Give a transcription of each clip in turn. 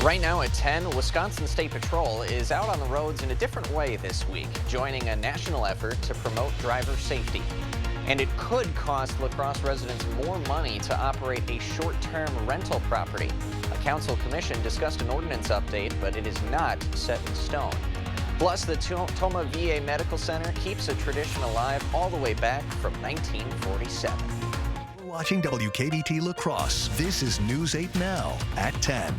Right now at 10, Wisconsin State Patrol is out on the roads in a different way this week, joining a national effort to promote driver safety. And it could cost La Crosse residents more money to operate a short-term rental property. A council commission discussed an ordinance update, but it is not set in stone. Plus, the Tomah VA Medical Center keeps a tradition alive all the way back from 1947. You're watching WKBT La Crosse. This is News 8 Now at 10.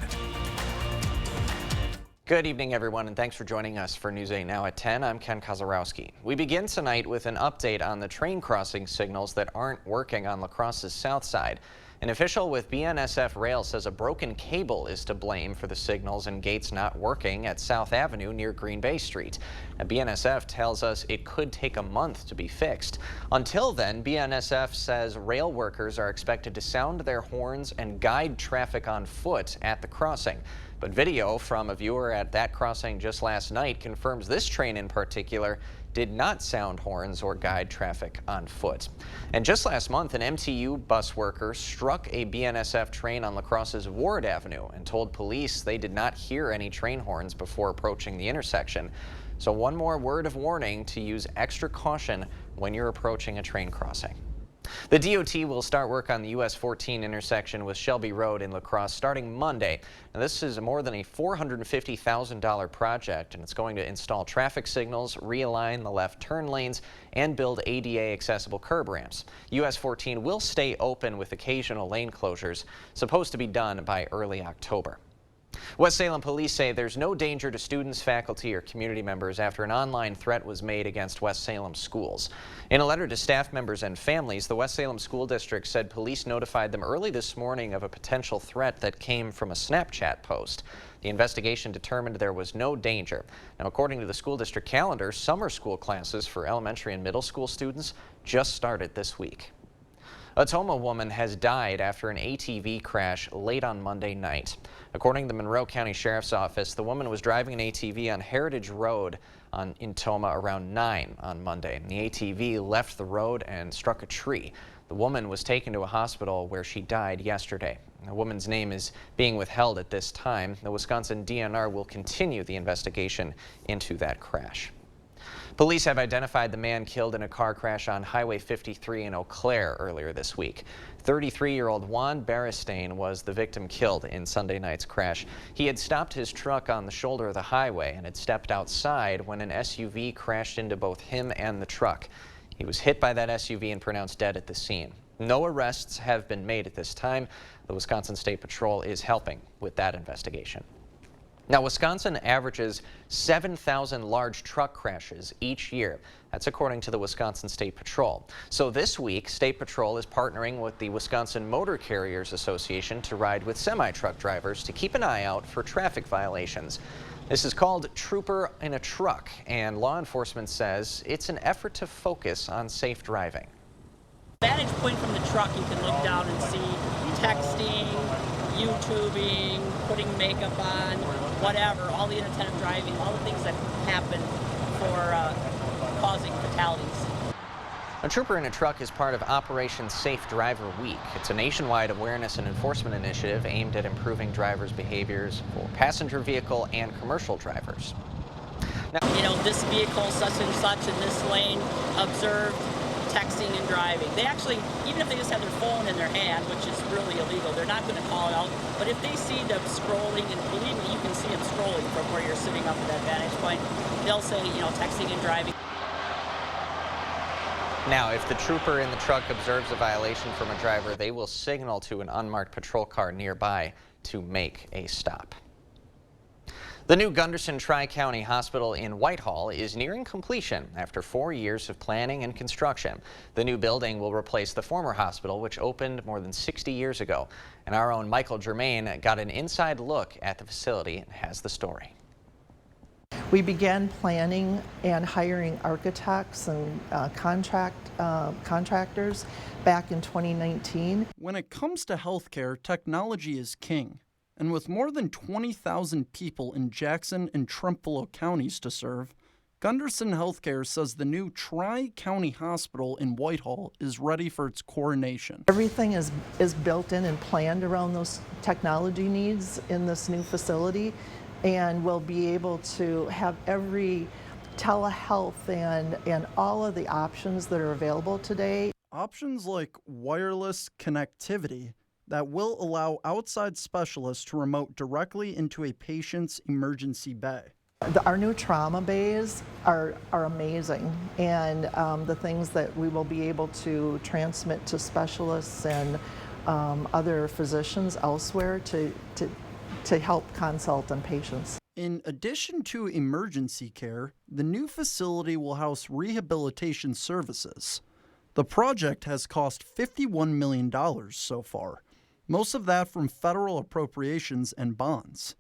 Good evening, everyone, and thanks for joining us for News 8 Now at 10. I'm Ken Kozarowski. We begin tonight with an update on the train crossing signals that aren't working on La Crosse's south side. An official with BNSF Rail says a broken cable is to blame for the signals and gates not working at South Avenue near Green Bay Street. Now, BNSF tells us it could take a month to be fixed. Until then, BNSF says rail workers are expected to sound their horns and guide traffic on foot at the crossing. But video from a viewer at that crossing just last night confirms this train in particular did not sound horns or guide traffic on foot. And just last month, an MTU bus worker struck a BNSF train on La Crosse's Ward Avenue and told police they did not hear any train horns before approaching the intersection. So one more word of warning to use extra caution when you're approaching a train crossing. The DOT will start work on the US 14 intersection with Shelby Road in La Crosse starting Monday. Now, this is more than a $450,000 project, and it's going to install traffic signals, realign the left turn lanes, and build ADA accessible curb ramps. US 14 will stay open with occasional lane closures, supposed to be done by early October. West Salem police say there's no danger to students, faculty, or community members after an online threat was made against West Salem schools. In a letter to staff members and families, the West Salem School District said police notified them early this morning of a potential threat that came from a Snapchat post. The investigation determined there was no danger. Now, according to the school district calendar, summer school classes for elementary and middle school students just started this week. A Tomah woman has died after an ATV crash late on Monday night. According to the Monroe County Sheriff's Office, the woman was driving an ATV on Heritage Road in Tomah around 9 on Monday. The ATV left the road and struck a tree. The woman was taken to a hospital where she died yesterday. The woman's name is being withheld at this time. The Wisconsin DNR will continue the investigation into that crash. Police have identified the man killed in a car crash on Highway 53 in Eau Claire earlier this week. 33-year-old Juan Beristain was the victim killed in Sunday night's crash. He had stopped his truck on the shoulder of the highway and had stepped outside when an SUV crashed into both him and the truck. He was hit by that SUV and pronounced dead at the scene. No arrests have been made at this time. The Wisconsin State Patrol is helping with that investigation. Now, Wisconsin averages 7,000 large truck crashes each year. That's according to the Wisconsin State Patrol. So this week, State Patrol is partnering with the Wisconsin Motor Carriers Association to ride with semi-truck drivers to keep an eye out for traffic violations. This is called Trooper in a Truck, and law enforcement says it's an effort to focus on safe driving. Vantage point from the truck, you can look down and see texting, YouTubing, putting makeup on, whatever, all the inattentive driving, all the things that happen for causing fatalities. A Trooper in a Truck is part of Operation Safe Driver Week. It's a nationwide awareness and enforcement initiative aimed at improving drivers' behaviors for passenger vehicle and commercial drivers. Now, this vehicle such and such in this lane observed texting and driving. They actually, even if they just have their phone in their hand, which is really illegal, they're not going to call it out. But if they see them scrolling, and believe me, you can see them scrolling from where you're sitting up at that vantage point, they'll say, texting and driving. Now, if the trooper in the truck observes a violation from a driver, they will signal to an unmarked patrol car nearby to make a stop. The new Gunderson Tri-County Hospital in Whitehall is nearing completion after 4 years of planning and construction. The new building will replace the former hospital, which opened more than 60 years ago. And our own Michael Germain got an inside look at the facility and has the story. We began planning and hiring architects and contractors back in 2019. When it comes to healthcare, technology is king. And with more than 20,000 people in Jackson and Trempealeau counties to serve, Gunderson Healthcare says the new Tri-County Hospital in Whitehall is ready for its coronation. Everything is built in and planned around those technology needs in this new facility, and we'll be able to have every telehealth and all of the options that are available today. Options like wireless connectivity that will allow outside specialists to remote directly into a patient's emergency bay. Our new trauma bays are amazing, and the things that we will be able to transmit to specialists and other physicians elsewhere to help consult on patients. In addition to emergency care, the new facility will house rehabilitation services. The project has cost $51 million so far, most of that from federal appropriations and bonds.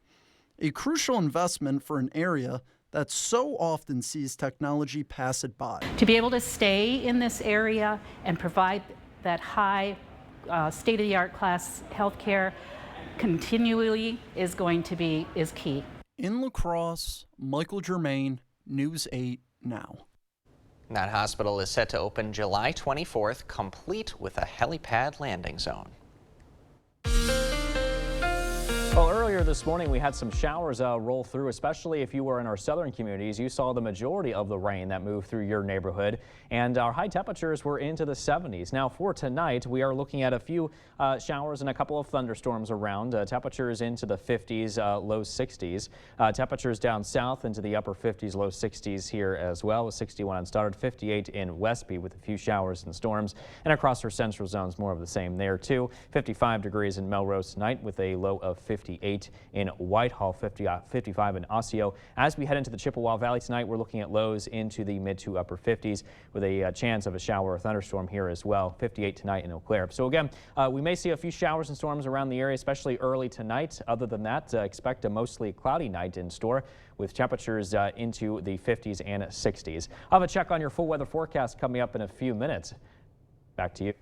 A crucial investment for an area that so often sees technology pass it by. To be able to stay in this area and provide that high state-of-the-art class healthcare continually is key. In La Crosse, Michael Germain, News 8 Now. That hospital is set to open July 24th, complete with a helipad landing zone. Well, earlier this morning we had some showers roll through, especially if you were in our southern communities. You saw the majority of the rain that moved through your neighborhood, and our high temperatures were into the 70s. Now for tonight, we are looking at a few showers and a couple of thunderstorms around. Temperatures into the 50s, low 60s. Temperatures down south into the upper 50s, low 60s here as well, with 61 on Stoddard, 58 in Westby with a few showers and storms, and across our central zones more of the same there too. 55 degrees in Melrose tonight with a low of 58 in Whitehall, 55 in Osseo. As we head into the Chippewa Valley tonight, we're looking at lows into the mid to upper 50s with a chance of a shower or thunderstorm here as well. 58 tonight in Eau Claire. So again, we may see a few showers and storms around the area, especially early tonight. Other than that, expect a mostly cloudy night in store with temperatures into the 50s and 60s. I'll have a check on your full weather forecast coming up in a few minutes. Back to you.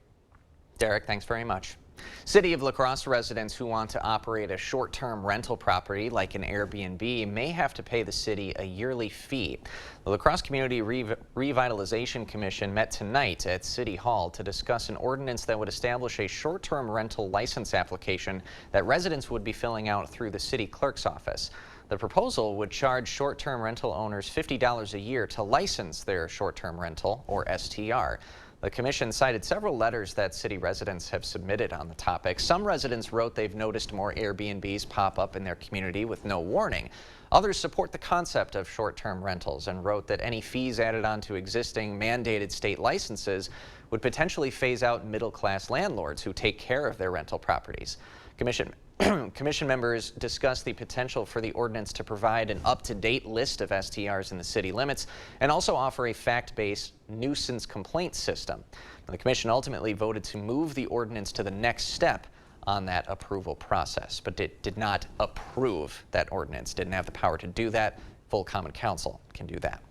Derek, thanks very much. City of La Crosse residents who want to operate a short-term rental property like an Airbnb may have to pay the city a yearly fee. The La Crosse Community Revitalization Commission met tonight at City Hall to discuss an ordinance that would establish a short-term rental license application that residents would be filling out through the city clerk's office. The proposal would charge short-term rental owners $50 a year to license their short-term rental, or STR. The commission cited several letters that city residents have submitted on the topic. Some residents wrote they've noticed more Airbnbs pop up in their community with no warning. Others support the concept of short-term rentals and wrote that any fees added onto existing mandated state licenses would potentially phase out middle-class landlords who take care of their rental properties. Commission members discussed the potential for the ordinance to provide an up-to-date list of STRs in the city limits and also offer a fact-based nuisance complaint system. The commission ultimately voted to move the ordinance to the next step on that approval process, but it did not approve that ordinance, didn't have the power to do that. Full Common Council can do that.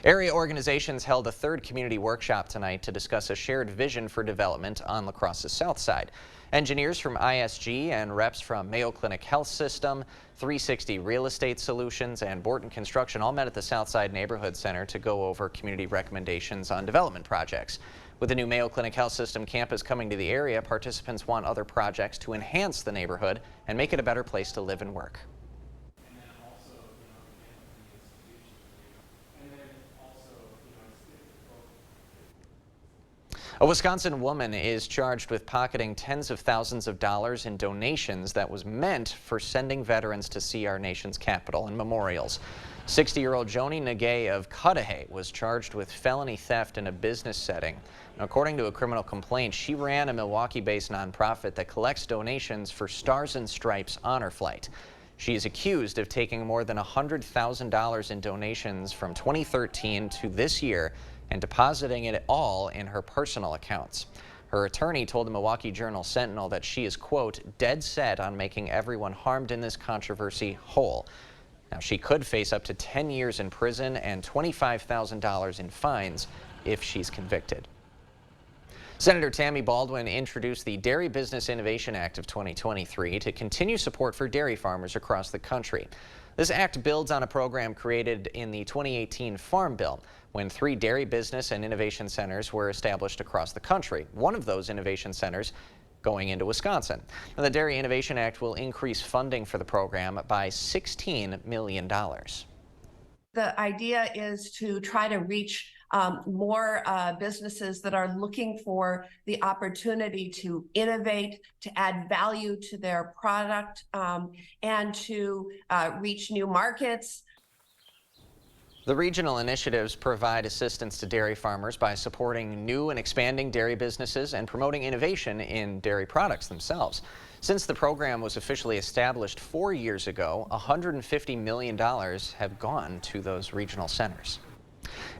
Area organizations held a third community workshop tonight to discuss a shared vision for development on La Crosse's south side. Engineers from ISG and reps from Mayo Clinic Health System, 360 Real Estate Solutions, and Borton Construction all met at the Southside Neighborhood Center to go over community recommendations on development projects. With the new Mayo Clinic Health System campus coming to the area, participants want other projects to enhance the neighborhood and make it a better place to live and work. A Wisconsin woman is charged with pocketing tens of thousands of dollars in donations that was meant for sending veterans to see our nation's capital and memorials. 60-year-old Joni Nagay of Cudahy was charged with felony theft in a business setting. Now, according to a criminal complaint, she ran a Milwaukee-based nonprofit that collects donations for Stars and Stripes Honor Flight. She is accused of taking more than $100,000 in donations from 2013 to this year and depositing it all in her personal accounts. Her attorney told the Milwaukee Journal-Sentinel that she is, quote, dead set on making everyone harmed in this controversy whole. Now, she could face up to 10 years in prison and $25,000 in fines if she's convicted. Senator Tammy Baldwin introduced the Dairy Business Innovation Act of 2023 to continue support for dairy farmers across the country. This act builds on a program created in the 2018 Farm Bill, when 3 dairy business and innovation centers were established across the country. One of those innovation centers going into Wisconsin. Now, the Dairy Innovation Act will increase funding for the program by $16 million. The idea is to try to reach more businesses that are looking for the opportunity to innovate, to add value to their product, and to reach new markets. The regional initiatives provide assistance to dairy farmers by supporting new and expanding dairy businesses and promoting innovation in dairy products themselves. Since the program was officially established 4 years ago, $150 million have gone to those regional centers.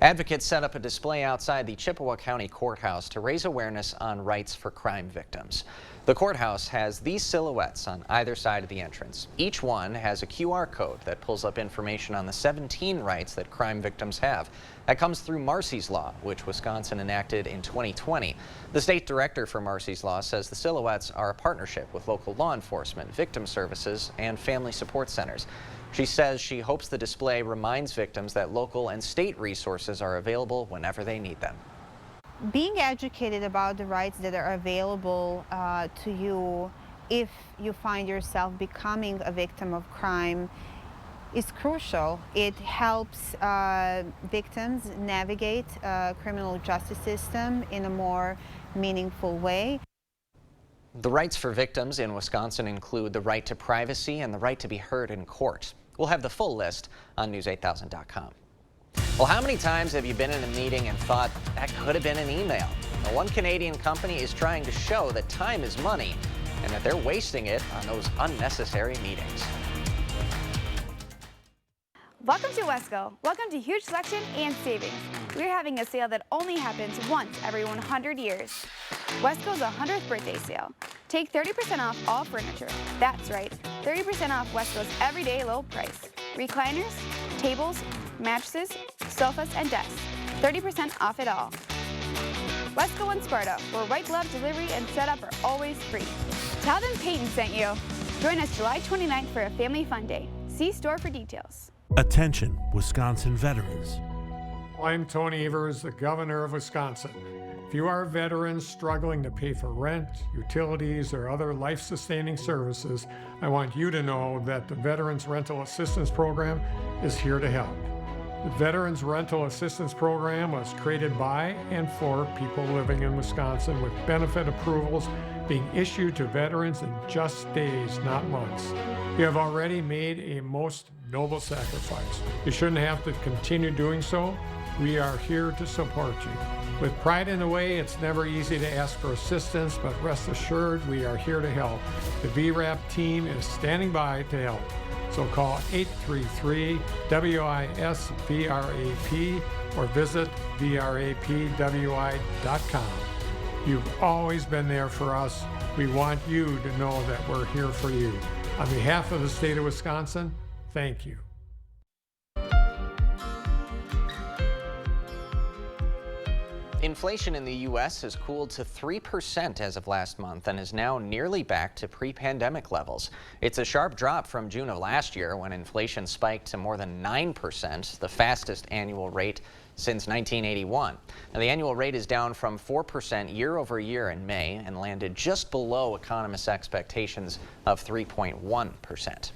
Advocates set up a display outside the Chippewa County Courthouse to raise awareness on rights for crime victims. The courthouse has these silhouettes on either side of the entrance. Each one has a QR code that pulls up information on the 17 rights that crime victims have. That comes through Marcy's Law, which Wisconsin enacted in 2020. The state director for Marcy's Law says the silhouettes are a partnership with local law enforcement, victim services, and family support centers. She says she hopes the display reminds victims that local and state resources are available whenever they need them. Being educated about the rights that are available to you if you find yourself becoming a victim of crime is crucial. It helps victims navigate criminal justice system in a more meaningful way. The rights for victims in Wisconsin include the right to privacy and the right to be heard in court. We'll have the full list on news8000.com. Well, how many times have you been in a meeting and thought that could have been an email? Well, one Canadian company is trying to show that time is money and that they're wasting it on those unnecessary meetings. Welcome to Wesco. Welcome to huge selection and savings. We're having a sale that only happens once every 100 years. Wesco's 100th birthday sale. Take 30% off all furniture. That's right, 30% off Wesco's everyday low price. Recliners, tables, mattresses, sofas, and desks. 30% off it all. Wesco and Sparta, where white glove delivery and setup are always free. Tell them Peyton sent you. Join us July 29th for a family fun day. See store for details. Attention, Wisconsin veterans. I'm Tony Evers, the governor of Wisconsin. If you are a veteran struggling to pay for rent, utilities, or other life-sustaining services, I want you to know that the Veterans Rental Assistance Program is here to help. The Veterans Rental Assistance Program was created by and for people living in Wisconsin, with benefit approvals being issued to veterans in just days, not months. You have already made a most noble sacrifice. You shouldn't have to continue doing so. We are here to support you. With pride in the way, it's never easy to ask for assistance, but rest assured we are here to help. The VRAP team is standing by to help. So call 833-WIS-VRAP or visit VRAPWI.com. You've always been there for us. We want you to know that we're here for you. On behalf of the state of Wisconsin, thank you. Inflation in the U.S. has cooled to 3% as of last month and is now nearly back to pre-pandemic levels. It's a sharp drop from June of last year, when inflation spiked to more than 9%, the fastest annual rate since 1981. Now, the annual rate is down from 4% year over year in May and landed just below economists' expectations of 3.1%.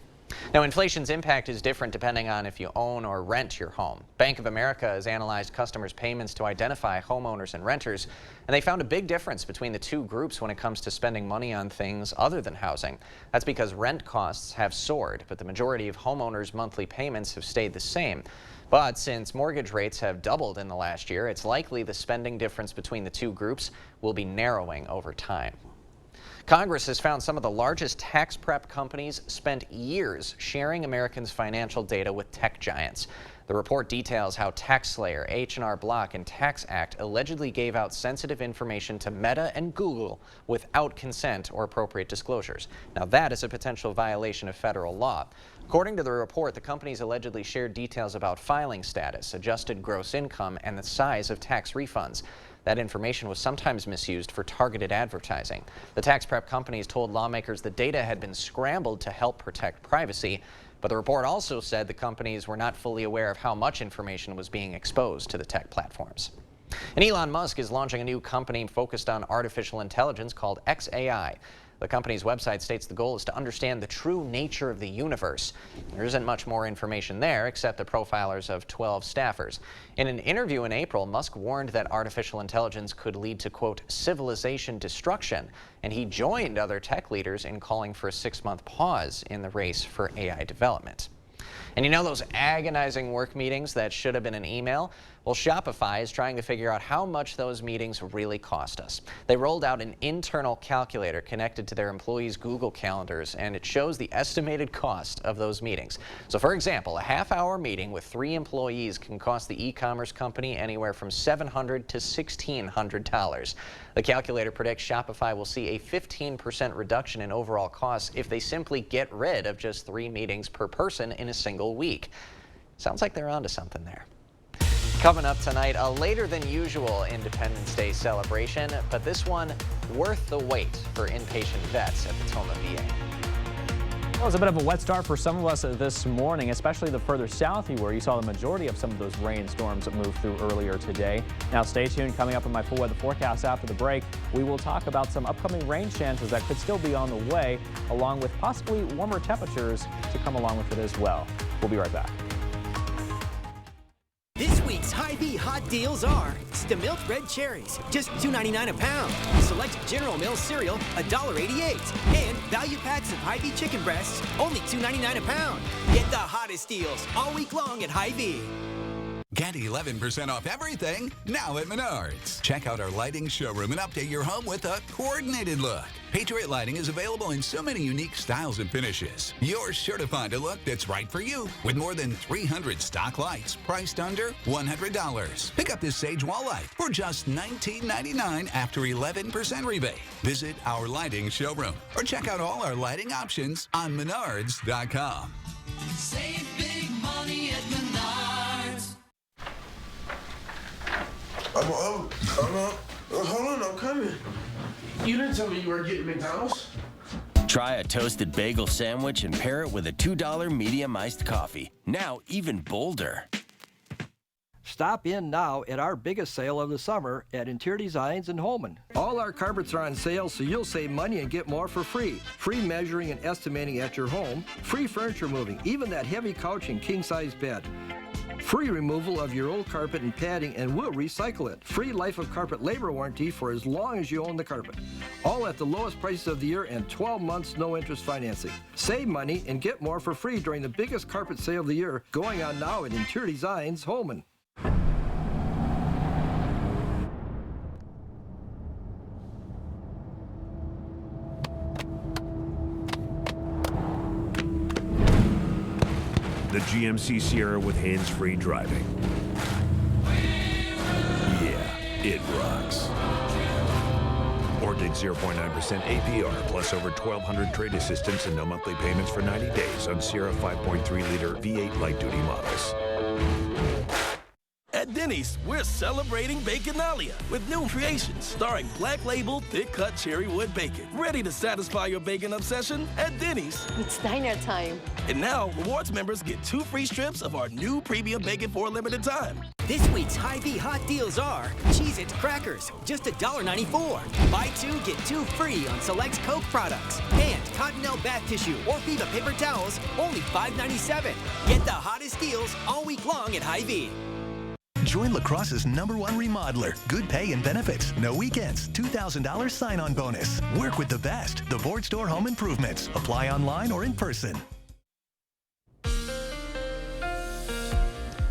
Now, inflation's impact is different depending on if you own or rent your home. Bank of America has analyzed customers' payments to identify homeowners and renters, and they found a big difference between the two groups when it comes to spending money on things other than housing. That's because rent costs have soared, but the majority of homeowners' monthly payments have stayed the same. But since mortgage rates have doubled in the last year, it's likely the spending difference between the two groups will be narrowing over time. Congress has found some of the largest tax prep companies spent years sharing Americans' financial data with tech giants. The report details how TaxSlayer, H&R Block, and TaxAct allegedly gave out sensitive information to Meta and Google without consent or appropriate disclosures. Now, that is a potential violation of federal law. According to the report, the companies allegedly shared details about filing status, adjusted gross income, and the size of tax refunds. That information was sometimes misused for targeted advertising. The tax prep companies told lawmakers the data had been scrambled to help protect privacy, But the report also said the companies were not fully aware of how much information was being exposed to the tech platforms. And Elon Musk is launching a new company focused on artificial intelligence called XAI. The company's website states the goal is to understand the true nature of the universe. There isn't much more information there except the profilers of 12 staffers. In an interview in April, Musk warned that artificial intelligence could lead to, quote, civilization destruction, and he joined other tech leaders in calling for a 6-month pause in the race for AI development. And you know those agonizing work meetings that should have been an email? Well, Shopify is trying to figure out how much those meetings really cost us. They rolled out an internal calculator connected to their employees' Google calendars, and it shows the estimated cost of those meetings. So for example, a half-hour meeting with 3 employees can cost the e-commerce company anywhere from $700 to $1,600. The calculator predicts Shopify will see a 15% reduction in overall costs if they simply get rid of just 3 meetings per person in a single week. Sounds like they're onto something there. Coming up tonight, a later than usual Independence Day celebration, but this one worth the wait for inpatient vets at the Toma VA. Well, it was a bit of a wet start for some of us this morning, especially the further south you were. You saw the majority of some of those rainstorms that moved through earlier today. Now stay tuned. Coming up in my full weather forecast after the break, we will talk about some upcoming rain chances that could still be on the way, along with possibly warmer temperatures to come along with it as well. We'll be right back. This week's Hy-Vee hot deals are Stamilk red cherries, just $2.99 a pound. Select General Mills cereal, $1.88. And value packs of Hy-Vee chicken breasts, only $2.99 a pound. Get the hottest deals all week long at Hy-Vee. Get 11% off everything now at Menards. Check out our lighting showroom and update your home with a coordinated look. Patriot Lighting is available in so many unique styles and finishes. You're sure to find a look that's right for you with more than 300 stock lights priced under $100. Pick up this Sage Wall light for just $19.99 after 11% rebate. Visit our lighting showroom or check out all our lighting options on Menards.com. Save big money at Menards. Hold on, I'm coming. You didn't tell me you were getting McDonald's. Try a toasted bagel sandwich and pair it with a $2 medium iced coffee. Now even bolder. Stop in now at our biggest sale of the summer at Interior Designs in Holman. All our carpets are on sale, so you'll save money and get more for free. Free measuring and estimating at your home. Free furniture moving, even that heavy couch and king-size bed. Free removal of your old carpet and padding, and we'll recycle it. Free life of carpet labor warranty for as long as you own the carpet. All at the lowest prices of the year and 12 months no interest financing. Save money and get more for free during the biggest carpet sale of the year, going on now at Interior Designs Holman. The GMC Sierra with hands-free driving. Yeah, it rocks. Or take 0.9% APR plus over 1,200 trade assistance and no monthly payments for 90 days on Sierra 5.3-liter V8 light-duty models. At Denny's, we're celebrating Baconalia with new creations starring Black Label thick-cut cherry wood bacon. Ready to satisfy your bacon obsession? At Denny's. It's diner time. And now, rewards members get 2 free strips of our new premium bacon for a limited time. This week's Hy-Vee hot deals are Cheez-It crackers, just $1.94. Buy 2, get 2 free on select Coke products. And Cottonelle bath tissue or Viva paper towels, only $5.97. Get the hottest deals all week long at Hy-Vee. Join La Crosse's #1 remodeler. Good pay and benefits. No weekends. $2,000 sign-on bonus. Work with the best. The Board Store Home Improvements. Apply online or in person.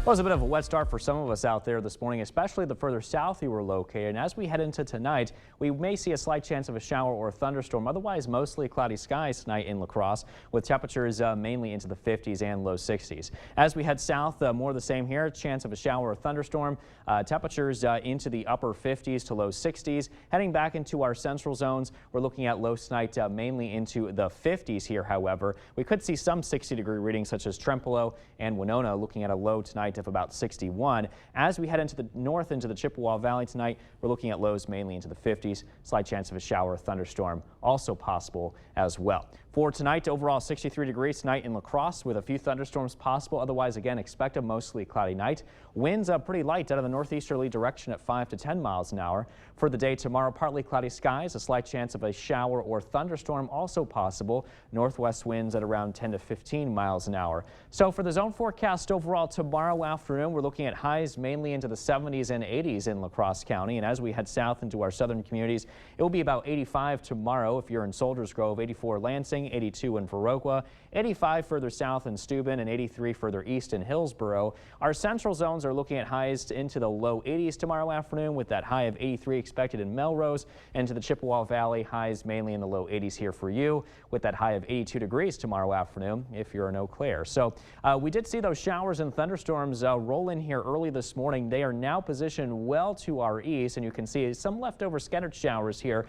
Well, it was a bit of a wet start for some of us out there this morning, especially the further south you were located. And as we head into tonight, we may see a slight chance of a shower or a thunderstorm. Otherwise, mostly cloudy skies tonight in La Crosse, with temperatures mainly into the 50s and low 60s. As we head south, more of the same here. Chance of a shower or thunderstorm. Temperatures into the upper 50s to low 60s. Heading back into our central zones, we're looking at lows tonight mainly into the 50s here, however. We could see some 60-degree readings such as Trempealeau and Winona, looking at a low tonight of about 61. As we head into the north into the Chippewa Valley tonight, we're looking at lows mainly into the 50s. Slight chance of a shower or thunderstorm also possible as well. For tonight, overall 63 degrees tonight in La Crosse with a few thunderstorms possible. Otherwise, again, expect a mostly cloudy night. Winds pretty light out of the northeasterly direction at 5 to 10 miles an hour. For the day tomorrow, partly cloudy skies, a slight chance of a shower or thunderstorm also possible. Northwest winds at around 10 to 15 miles an hour. So for the zone forecast overall tomorrow afternoon, we're looking at highs mainly into the 70s and 80s in La Crosse County. And as we head south into our southern communities, it will be about 85 tomorrow if you're in Soldiers Grove, 84 Lansing, 82 in Viroqua, 85 further south in Steuben, and 83 further east in Hillsboro. Our central zones are looking at highs into the low 80s tomorrow afternoon, with that high of 83 expected in Melrose, and to the Chippewa Valley, highs mainly in the low 80s here for you, with that high of 82 degrees tomorrow afternoon if you're in Eau Claire. So we did see those showers and thunderstorms roll in here early this morning. They are now positioned well to our east, and you can see some leftover scattered showers here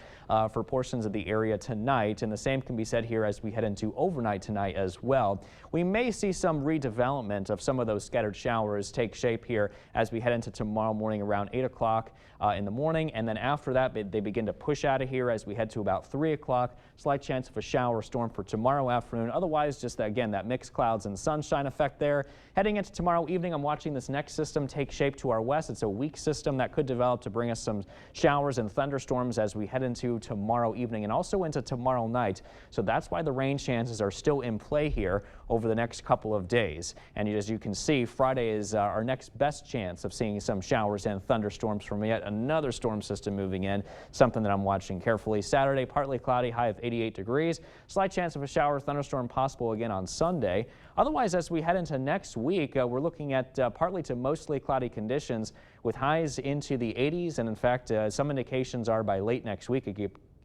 for portions of the area tonight, and the same can be said here as we head into overnight tonight as well. We may see some redevelopment of some of those scattered showers take shape here as we head into tomorrow morning around 8 o'clock in the morning, and then after that they begin to push out of here as we head to about 3 o'clock. Slight chance of a shower or storm for tomorrow afternoon. Otherwise, just again that mixed clouds and sunshine effect there. Heading into tomorrow evening, I'm watching this next system take shape to our west. It's a weak system that could develop to bring us some showers and thunderstorms as we head into tomorrow evening and also into tomorrow night. So that's why the rain chances are still in play here over the next couple of days. And as you can see, Friday is our next best chance of seeing some showers and thunderstorms from yet another storm system moving in, something that I'm watching carefully. Saturday, partly cloudy, high of 88 degrees. Slight chance of a shower or thunderstorm possible again on Sunday. Otherwise, as we head into next week, we're looking at partly to mostly cloudy conditions with highs into the 80s. And in fact, some indications are by late next week,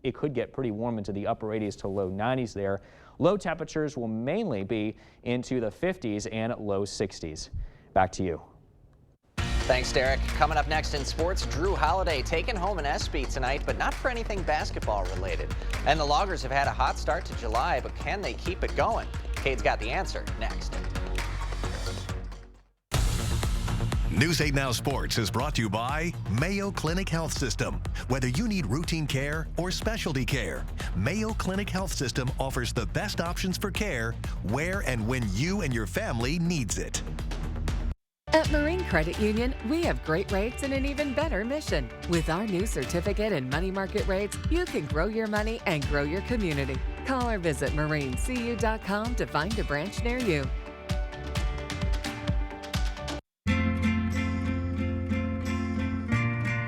it could get pretty warm into the upper 80s to low 90s there. Low temperatures will mainly be into the 50s and low 60s. Back to you. Thanks, Derek. Coming up next in sports, Drew Holiday taking home an ESPY tonight, but not for anything basketball related. And the Loggers have had a hot start to July, but can they keep it going? Cade's got the answer next. News 8 Now Sports is brought to you by Mayo Clinic Health System. Whether you need routine care or specialty care, Mayo Clinic Health System offers the best options for care where and when you and your family needs it. At Marine Credit Union, we have great rates and an even better mission. With our new certificate and money market rates, you can grow your money and grow your community. Call or visit marinecu.com to find a branch near you.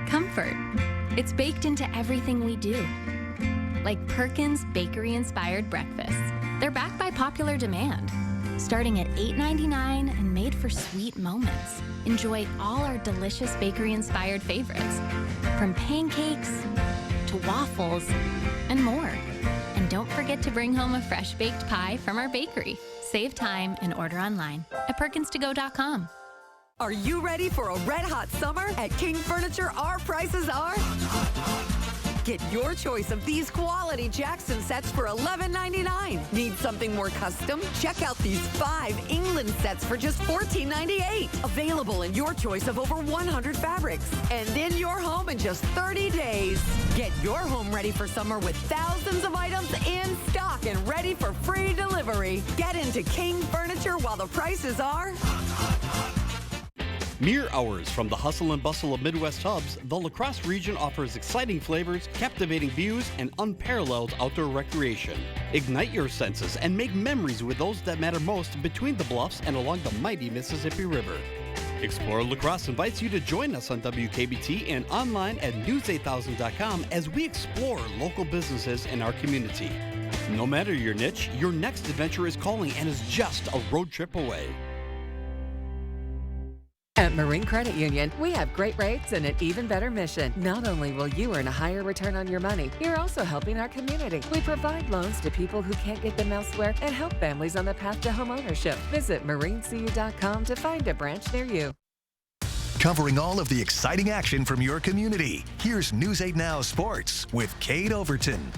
Comfort. It's baked into everything we do. Like Perkins bakery-inspired breakfasts. They're backed by popular demand. Starting at $8.99 and made for sweet moments. Enjoy all our delicious bakery-inspired favorites, from pancakes to waffles and more. And don't forget to bring home a fresh baked pie from our bakery. Save time and order online at perkinstogo.com. Are you ready for a red-hot summer? At King Furniture, our prices are... Get your choice of these quality Jackson sets for $11.99. Need something more custom? Check out these 5 England sets for just $14.98. Available in your choice of over 100 fabrics. And in your home in just 30 days. Get your home ready for summer with thousands of items in stock and ready for free delivery. Get into King Furniture while the prices are... Mere hours from the hustle and bustle of Midwest hubs, the La Crosse region offers exciting flavors, captivating views, and unparalleled outdoor recreation. Ignite your senses and make memories with those that matter most between the bluffs and along the mighty Mississippi River. Explore La Crosse invites you to join us on WKBT and online at news8000.com as we explore local businesses in our community. No matter your niche, your next adventure is calling and is just a road trip away. At Marine Credit Union, we have great rates and an even better mission. Not only will you earn a higher return on your money, you're also helping our community. We provide loans to people who can't get them elsewhere and help families on the path to homeownership. Visit marinecu.com to find a branch near you. Covering all of the exciting action from your community, here's News 8 Now Sports with Cade Overton.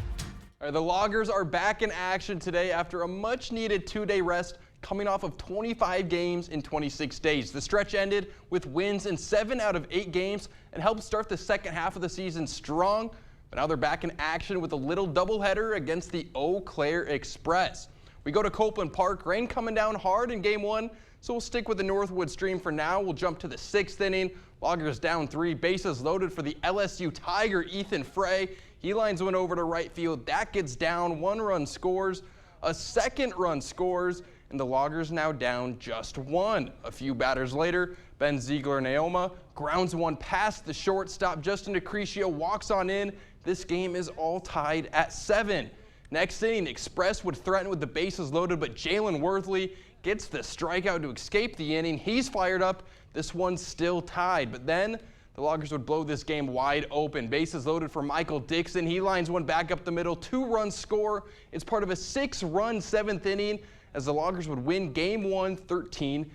The Loggers are back in action today after a much-needed 2-day rest, coming off of 25 games in 26 days. The stretch ended with wins in 7 out of 8 games and helped start the second half of the season strong. But now they're back in action with a little doubleheader against the Eau Claire Express. We go to Copeland Park. Rain coming down hard in game 1, so we'll stick with the Northwood stream for now. We'll jump to the 6th inning. Loggers down 3, bases loaded for the LSU Tiger, Ethan Frey. He lines one over to right field. That gets down. 1 run scores. A 2nd run scores, and the Loggers now down just 1. A few batters later, Ben Ziegler-Naoma grounds one past the shortstop. Justin Decrecio walks on in. This game is all tied at 7. Next inning, Express would threaten with the bases loaded, but Jalen Worthley gets the strikeout to escape the inning. He's fired up. This one's still tied, but then the Loggers would blow this game wide open. Bases loaded for Michael Dixon. He lines one back up the middle. 2-run score. It's part of a 6-run 7th inning as the Loggers would win game 1 13-7.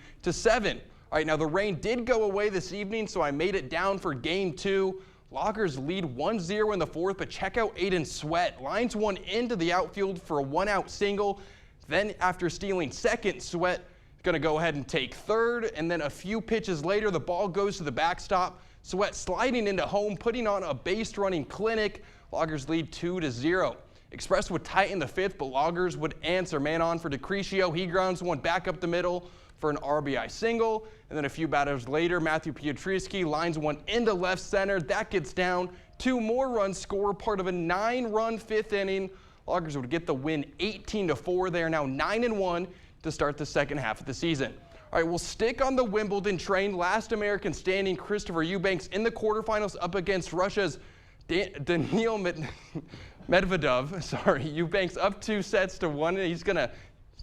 All right, now the rain did go away this evening, so I made it down for game 2. Loggers lead 1-0 in the 4th, but check out Aiden Sweat. Lines one into the outfield for a 1-out single. Then after stealing 2nd, Sweat going to go ahead and take 3rd, and then a few pitches later, the ball goes to the backstop. Sweat sliding into home, putting on a base-running clinic. Loggers lead 2-0. Express would tighten the 5th, but Loggers would answer. Man on for Decrecio. He grounds one back up the middle for an RBI single. And then a few batters later, Matthew Piotrowski lines one into left center. That gets down. 2 more runs score, part of a 9-run 5th inning. Loggers would get the win 18-4. They are now 9-1 to start the second half of the season. All right, we'll stick on the Wimbledon train. Last American standing, Christopher Eubanks in the quarterfinals up against Russia's Daniil Medvedev. Sorry, Eubanks up 2-1. He's going to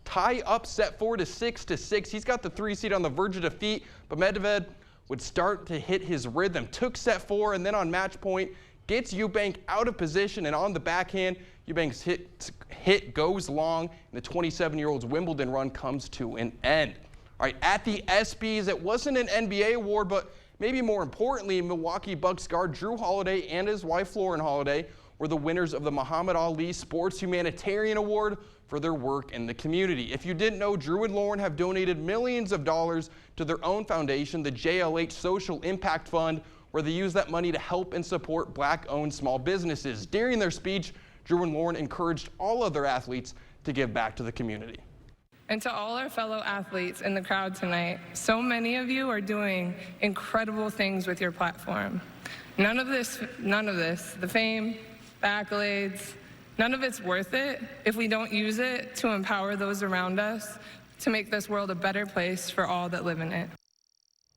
tie up set 4 to 6-6. He's got the 3 seed on the verge of defeat, but Medvedev would start to hit his rhythm. Took set 4, and then on match point, gets Eubank out of position, and on the backhand, Eubanks' hit goes long, and the 27-year-old's Wimbledon run comes to an end. All right, at the ESPYs, it wasn't an NBA award, but maybe more importantly, Milwaukee Bucks guard Drew Holiday and his wife Lauren Holiday were the winners of the Muhammad Ali Sports Humanitarian Award for their work in the community. If you didn't know, Drew and Lauren have donated millions of dollars to their own foundation, the JLH Social Impact Fund, where they use that money to help and support Black-owned small businesses. During their speech, Drew and Lauren encouraged all other athletes to give back to the community. And to all our fellow athletes in the crowd tonight, so many of you are doing incredible things with your platform. None of this, the fame, the accolades, none of it's worth it if we don't use it to empower those around us to make this world a better place for all that live in it.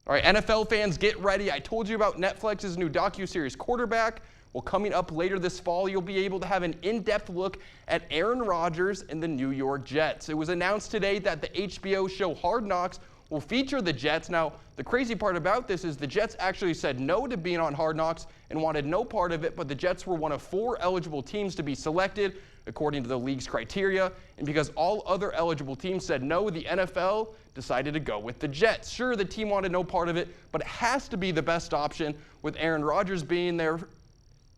All right, NFL fans, get ready. I told you about Netflix's new docuseries Quarterback. Well, coming up later this fall, you'll be able to have an in-depth look at Aaron Rodgers and the New York Jets. It was announced today that the HBO show Hard Knocks will feature the Jets. Now, the crazy part about this is the Jets actually said no to being on Hard Knocks and wanted no part of it, but the Jets were one of 4 eligible teams to be selected according to the league's criteria. And because all other eligible teams said no, the NFL decided to go with the Jets. Sure, the team wanted no part of it, but it has to be the best option with Aaron Rodgers being there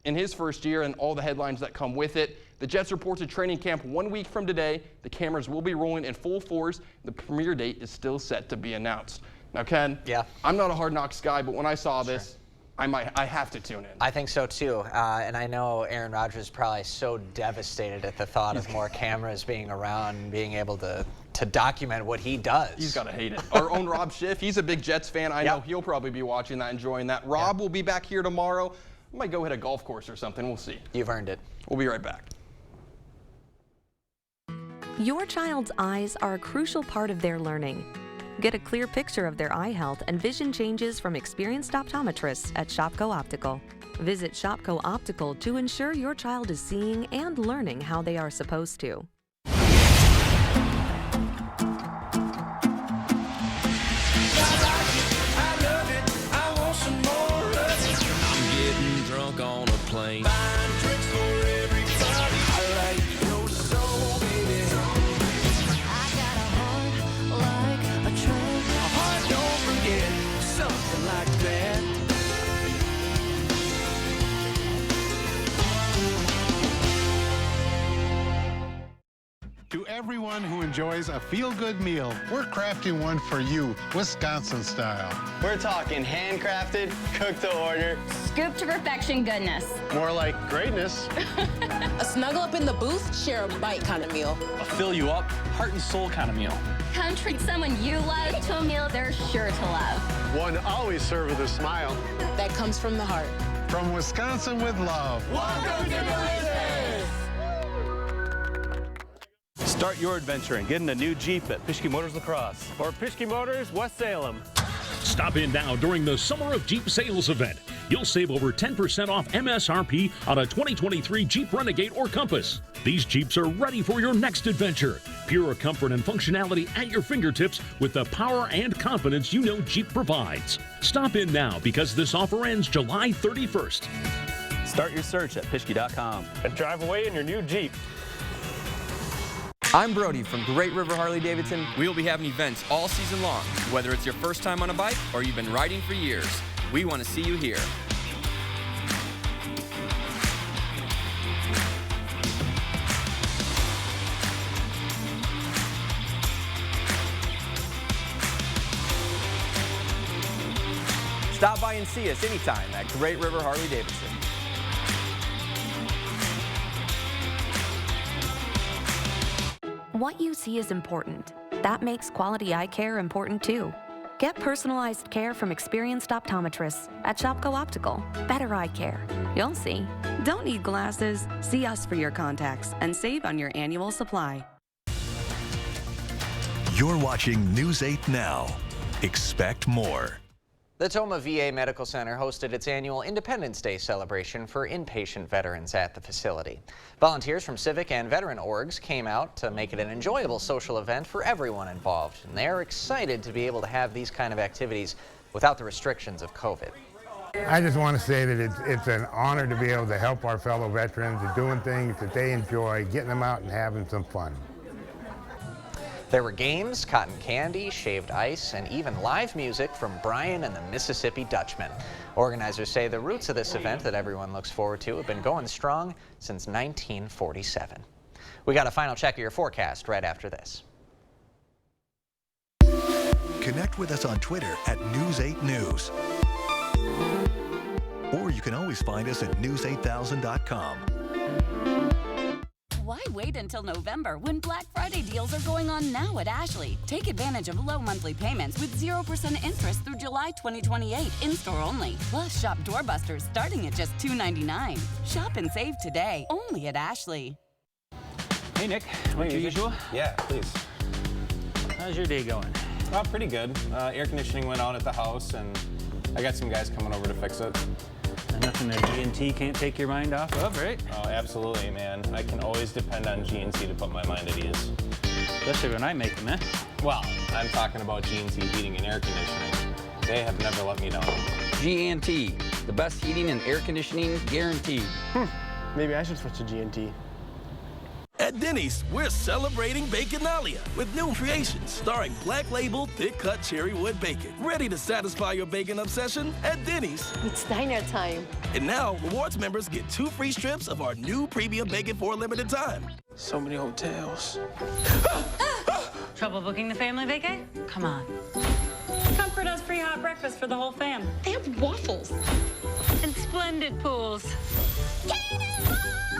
in his first year and all the headlines that come with it. The Jets report to training camp 1 week from today. The cameras will be rolling in full force. The premiere date is still set to be announced. Now, Ken, I'm not a Hard Knocks guy, but when I saw this, I have to tune in. I think so too, and I know Aaron Rodgers is probably so devastated at the thought of more cameras being around and being able to document what he does. He's got to hate it. Our own Rob Schiff, he's a big Jets fan. I know he'll probably be watching that, enjoying that. Rob will be back here tomorrow. I might go hit a golf course or something. We'll see. You've earned it. We'll be right back. Your child's eyes are a crucial part of their learning. Get a clear picture of their eye health and vision changes from experienced optometrists at Shopko Optical. Visit Shopko Optical to ensure your child is seeing and learning how they are supposed to. Drunk on a plane. anyone who enjoys a feel-good meal. We're crafting one for you, Wisconsin style. We're talking handcrafted, cooked to order, scoop to perfection goodness. More like greatness. A snuggle up in the booth, share a bite kind of meal. A fill you up, heart and soul kind of meal. Come treat someone you love to a meal they're sure to love. One always served with a smile. That comes from the heart. From Wisconsin with love. Welcome to Delicious! Start your adventure and get in a new Jeep at Pischke Motors Lacrosse or Pischke Motors West Salem. Stop in now during the Summer of Jeep sales event. You'll save over 10% off MSRP on a 2023 Jeep Renegade or Compass. These Jeeps are ready for your next adventure. Pure comfort and functionality at your fingertips with the power and confidence you know Jeep provides. Stop in now because this offer ends July 31st. Start your search at Pischke.com and drive away in your new Jeep. I'm Brody from Great River Harley-Davidson. We will be having events all season long. Whether it's your first time on a bike or you've been riding for years, we want to see you here. Stop by and see us anytime at Great River Harley-Davidson. What you see is important. That makes quality eye care important too. Get personalized care from experienced optometrists at Shopko Optical. Better eye care. You'll see. Don't need glasses. See us for your contacts and save on your annual supply. You're watching News 8 Now. Expect more. The Toma VA Medical Center hosted its annual Independence Day celebration for inpatient veterans at the facility. Volunteers from civic and veteran orgs came out to make it an enjoyable social event for everyone involved, and they're excited to be able to have these kind of activities without the restrictions of COVID. I just want to say that it's an honor to be able to help our fellow veterans and doing things that they enjoy, getting them out and having some fun. There were games, cotton candy, shaved ice, and even live music from Brian and the Mississippi Dutchman. Organizers say the roots of this event that everyone looks forward to have been going strong since 1947. We got a final check of your forecast right after this. Connect with us on Twitter at News8News. Or you can always find us at news8000.com. Why wait until November when Black Friday deals are going on now at Ashley? Take advantage of low monthly payments with 0% interest through July 2028, in-store only. Plus, shop doorbusters starting at just $2.99. Shop and save today, only at Ashley. Hey, Nick. What's your usual? Yeah, please. How's your day going? Oh, pretty good. Air conditioning went out at the house, and I got some guys coming over to fix it. Nothing that G&T can't take your mind off of, right? Oh, absolutely, man. I can always depend on G&T to put my mind at ease. Especially when I make them, eh? Well, I'm talking about G&T heating and air conditioning. They have never let me down. G&T, the best heating and air conditioning guaranteed. Maybe I should switch to G&T. At Denny's, we're celebrating Baconalia with new creations starring Black Label Thick Cut Cherry Wood Bacon. Ready to satisfy your bacon obsession? At Denny's. It's diner time. And now, rewards members get 2 free strips of our new premium bacon for a limited time. So many hotels. Trouble booking the family vacay? Come on. Comfort does free hot breakfast for the whole fam. They have waffles. And splendid pools.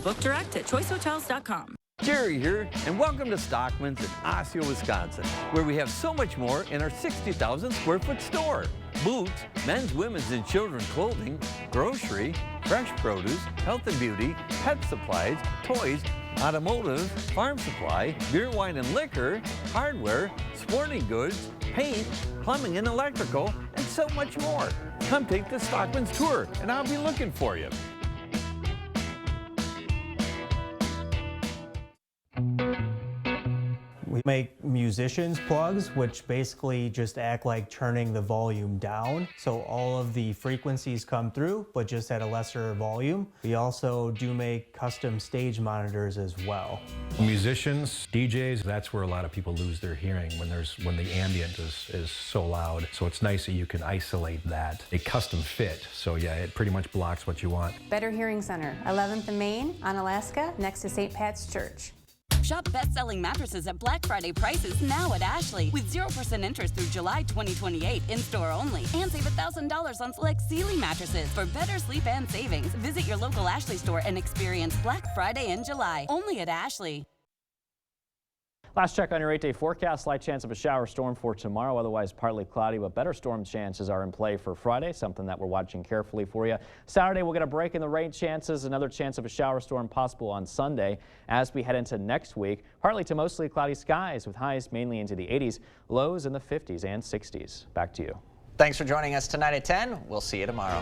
Book direct at choicehotels.com. Jerry here, and welcome to Stockman's in Osseo, Wisconsin, where we have so much more in our 60,000 square foot store. Boots, men's, women's, and children's clothing, grocery, fresh produce, health and beauty, pet supplies, toys, automotive, farm supply, beer, wine, and liquor, hardware, sporting goods, paint, plumbing and electrical, and so much more. Come take the Stockman's tour, and I'll be looking for you. We make musicians plugs, which basically just act like turning the volume down. So all of the frequencies come through, but just at a lesser volume. We also do make custom stage monitors as well. Musicians, DJs, that's where a lot of people lose their hearing when the ambient is so loud. So it's nice that you can isolate that. A custom fit, so yeah, it pretty much blocks what you want. Better Hearing Center, 11th and Main on Alaska, next to St. Pat's Church. Shop best-selling mattresses at Black Friday prices now at Ashley with 0% interest through July 2028 in-store only. And save $1,000 on select Sealy mattresses. For better sleep and savings, visit your local Ashley store and experience Black Friday in July. Only at Ashley. Last check on your 8-day forecast. Slight chance of a shower storm for tomorrow. Otherwise partly cloudy, but better storm chances are in play for Friday. Something that we're watching carefully for you. Saturday, we'll get a break in the rain chances. Another chance of a shower storm possible on Sunday. As we head into next week, partly to mostly cloudy skies with highs mainly into the 80s, lows in the 50s and 60s. Back to you. Thanks for joining us tonight at 10. We'll see you tomorrow.